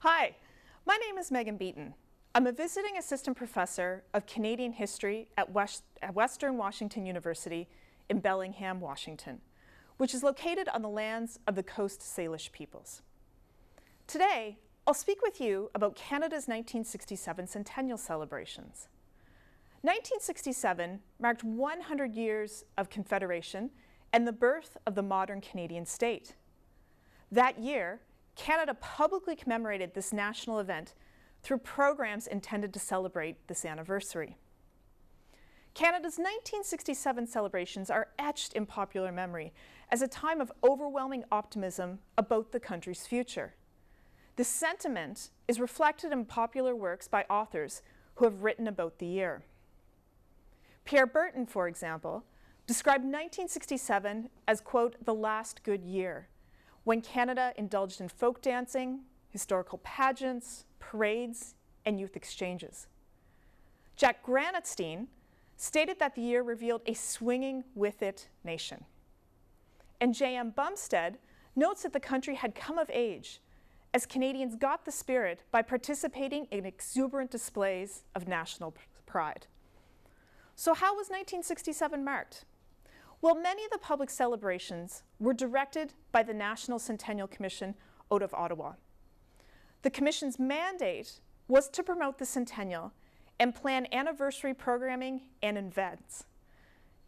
Hi, my name is Megan Beaton. I'm a visiting assistant professor of Canadian history at Western Washington University in Bellingham, Washington, which is located on the lands of the Coast Salish peoples. Today, I'll speak with you about Canada's 1967 centennial celebrations. 1967 marked 100 years of Confederation and the birth of the modern Canadian state. That year, Canada publicly commemorated this national event through programs intended to celebrate this anniversary. Canada's 1967 celebrations are etched in popular memory as a time of overwhelming optimism about the country's future. This sentiment is reflected in popular works by authors who have written about the year. Pierre Berton, for example, described 1967 as, quote, the last good year, when Canada indulged in folk dancing, historical pageants, parades, and youth exchanges. Jack Granatstein stated that the year revealed a swinging with it nation. And J.M. Bumstead notes that the country had come of age as Canadians got the spirit by participating in exuberant displays of national pride. So how was 1967 marked? Well, many of the public celebrations were directed by the National Centennial Commission out of Ottawa. The Commission's mandate was to promote the centennial and plan anniversary programming and events.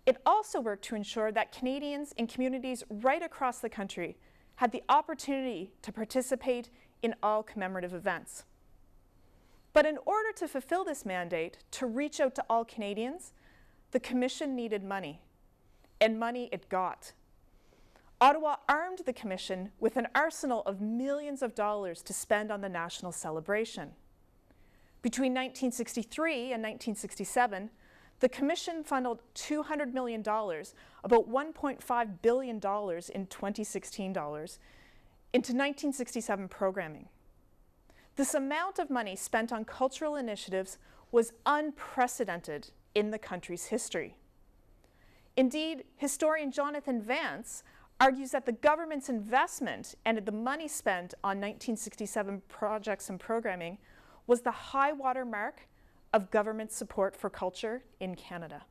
It also worked to ensure that Canadians in communities right across the country had the opportunity to participate in all commemorative events. But in order to fulfill this mandate, to reach out to all Canadians, the Commission needed money. And money it got. Ottawa armed the Commission with an arsenal of millions of dollars to spend on the national celebration. Between 1963 and 1967, the Commission funneled $200 million, about $1.5 billion in 2016 dollars, into 1967 programming. This amount of money spent on cultural initiatives was unprecedented in the country's history. Indeed, historian Jonathan Vance argues that the government's investment and the money spent on 1967 projects and programming was the high water mark of government support for culture in Canada.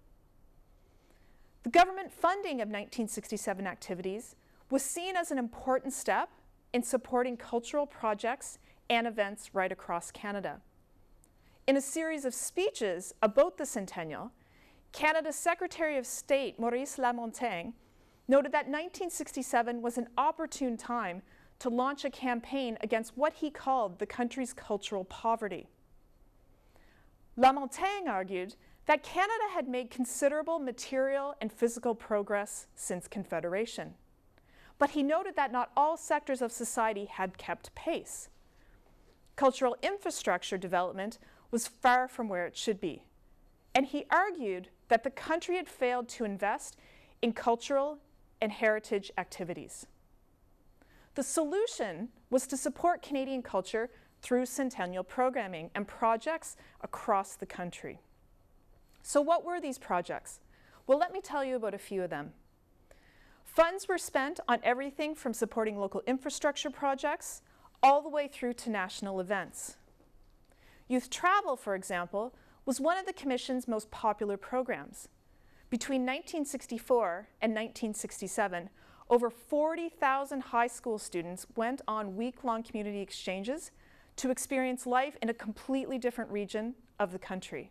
The government funding of 1967 activities was seen as an important step in supporting cultural projects and events right across Canada. In a series of speeches about the centennial, Canada's Secretary of State, Maurice Lamontagne, noted that 1967 was an opportune time to launch a campaign against what he called the country's cultural poverty. Lamontagne argued that Canada had made considerable material and physical progress since Confederation. But he noted that not all sectors of society had kept pace. Cultural infrastructure development was far from where it should be. And he argued that the country had failed to invest in cultural and heritage activities. The solution was to support Canadian culture through centennial programming and projects across the country. So what were these projects? Well, let me tell you about a few of them. Funds were spent on everything from supporting local infrastructure projects all the way through to national events. Youth travel, for example, was one of the Commission's most popular programs. Between 1964 and 1967, over 40,000 high school students went on week-long community exchanges to experience life in a completely different region of the country.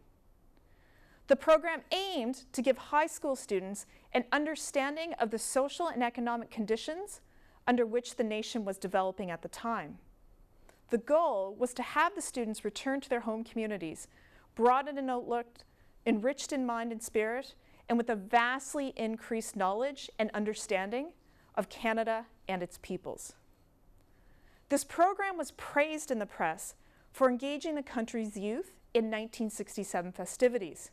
The program aimed to give high school students an understanding of the social and economic conditions under which the nation was developing at the time. The goal was to have the students return to their home communities, broadened in outlook, enriched in mind and spirit, and with a vastly increased knowledge and understanding of Canada and its peoples. This program was praised in the press for engaging the country's youth in 1967 festivities.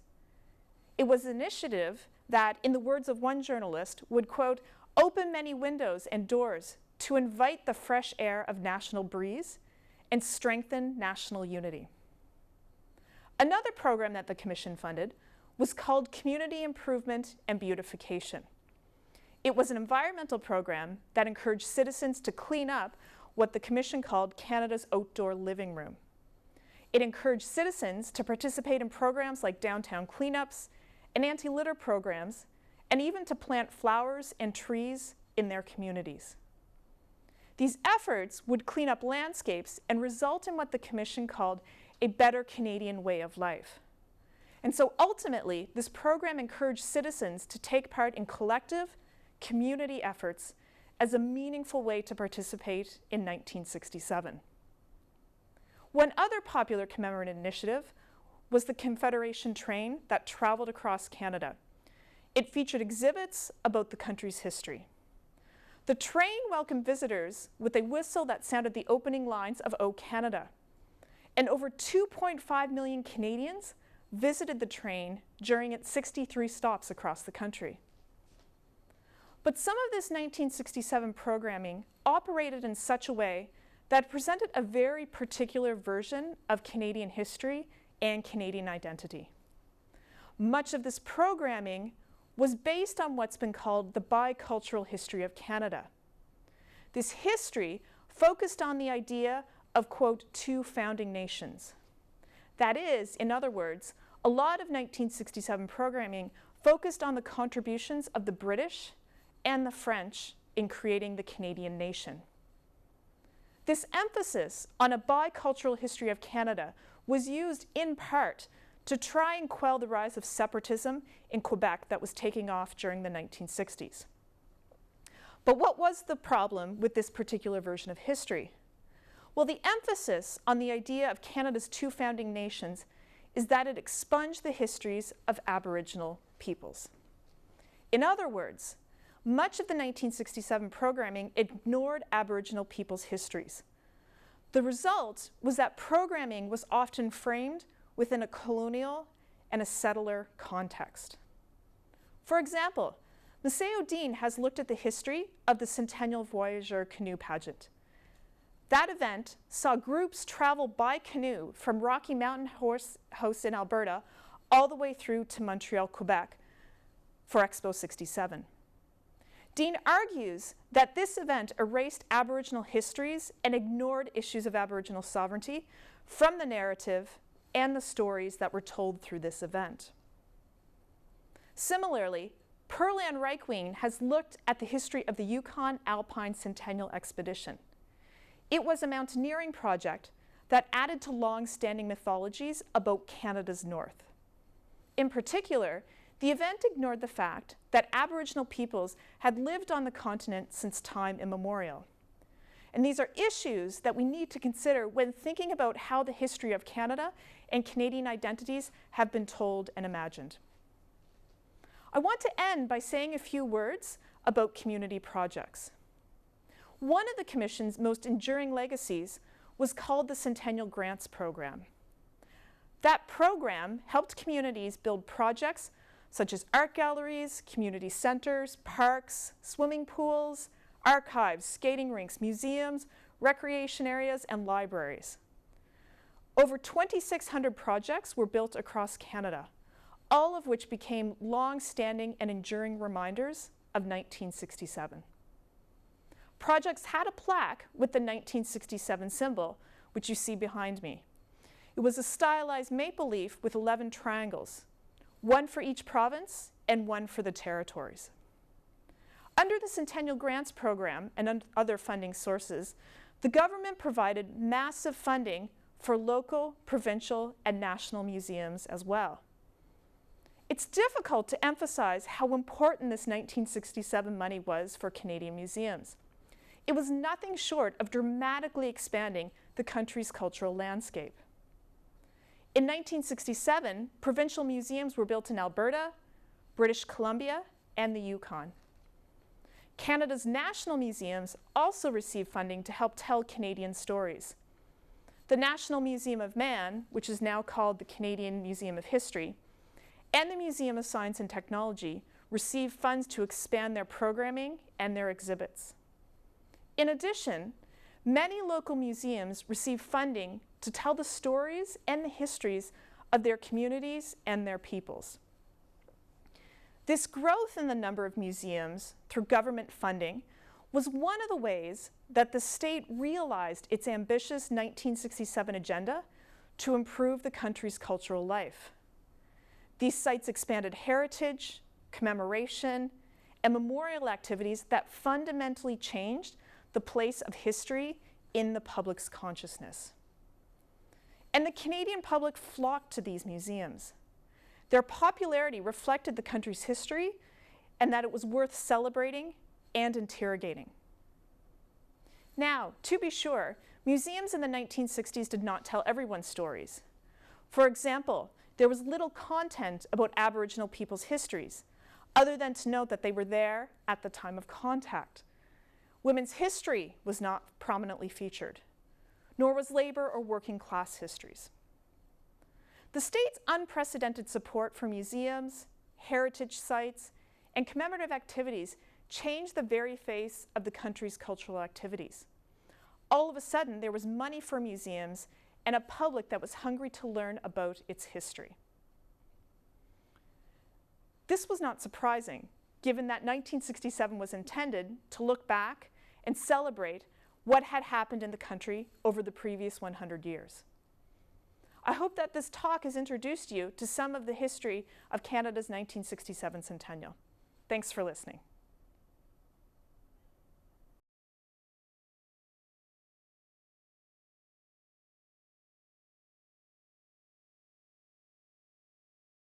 It was an initiative that, in the words of one journalist, would, quote, open many windows and doors to invite the fresh air of national breeze and strengthen national unity. Another program that the Commission funded was called Community Improvement and Beautification. It was an environmental program that encouraged citizens to clean up what the Commission called Canada's outdoor living room. It encouraged citizens to participate in programs like downtown cleanups and anti-litter programs, and even to plant flowers and trees in their communities. These efforts would clean up landscapes and result in what the Commission called a better Canadian way of life. And so ultimately, this program encouraged citizens to take part in collective community efforts as a meaningful way to participate in 1967. One other popular commemorative initiative was the Confederation train that traveled across Canada. It featured exhibits about the country's history. The train welcomed visitors with a whistle that sounded the opening lines of O Canada. And over 2.5 million Canadians visited the train during its 63 stops across the country. But some of this 1967 programming operated in such a way that presented a very particular version of Canadian history and Canadian identity. Much of this programming was based on what's been called the bicultural history of Canada. This history focused on the idea of, quote, two founding nations. That is, in other words, a lot of 1967 programming focused on the contributions of the British and the French in creating the Canadian nation. This emphasis on a bicultural history of Canada was used in part to try and quell the rise of separatism in Quebec that was taking off during the 1960s. But what was the problem with this particular version of history? Well, the emphasis on the idea of Canada's two founding nations is that it expunged the histories of Aboriginal peoples. In other words, much of the 1967 programming ignored Aboriginal people's histories. The result was that programming was often framed within a colonial and a settler context. For example, Maceo Dean has looked at the history of the Centennial Voyageur canoe pageant. That event saw groups travel by canoe from Rocky Mountain House in Alberta all the way through to Montreal, Quebec for Expo 67. Dean argues that this event erased Aboriginal histories and ignored issues of Aboriginal sovereignty from the narrative and the stories that were told through this event. Similarly, Pearl-Ann Reichwing has looked at the history of the Yukon Alpine Centennial Expedition. It was a mountaineering project that added to long-standing mythologies about Canada's north. In particular, the event ignored the fact that Aboriginal peoples had lived on the continent since time immemorial. And these are issues that we need to consider when thinking about how the history of Canada and Canadian identities have been told and imagined. I want to end by saying a few words about community projects. One of the Commission's most enduring legacies was called the Centennial Grants Program. That program helped communities build projects such as art galleries, community centers, parks, swimming pools, archives, skating rinks, museums, recreation areas, and libraries. Over 2,600 projects were built across Canada, all of which became long-standing and enduring reminders of 1967. Projects had a plaque with the 1967 symbol, which you see behind me. It was a stylized maple leaf with 11 triangles, one for each province and one for the territories. Under the Centennial Grants Program and other funding sources, the government provided massive funding for local, provincial, and national museums as well. It's difficult to emphasize how important this 1967 money was for Canadian museums. It was nothing short of dramatically expanding the country's cultural landscape. In 1967, provincial museums were built in Alberta, British Columbia, and the Yukon. Canada's national museums also received funding to help tell Canadian stories. The National Museum of Man, which is now called the Canadian Museum of History, and the Museum of Science and Technology received funds to expand their programming and their exhibits. In addition, many local museums received funding to tell the stories and the histories of their communities and their peoples. This growth in the number of museums through government funding was one of the ways that the state realized its ambitious 1967 agenda to improve the country's cultural life. These sites expanded heritage, commemoration, and memorial activities that fundamentally changed the place of history in the public's consciousness. And the Canadian public flocked to these museums. Their popularity reflected the country's history and that it was worth celebrating and interrogating. Now, to be sure, museums in the 1960s did not tell everyone's stories. For example, there was little content about Aboriginal people's histories, other than to note that they were there at the time of contact. Women's history was not prominently featured, nor was labor or working class histories. The state's unprecedented support for museums, heritage sites, and commemorative activities changed the very face of the country's cultural activities. All of a sudden, there was money for museums and a public that was hungry to learn about its history. This was not surprising, given that 1967 was intended to look back and celebrate what had happened in the country over the previous 100 years. I hope that this talk has introduced you to some of the history of Canada's 1967 centennial. Thanks for listening.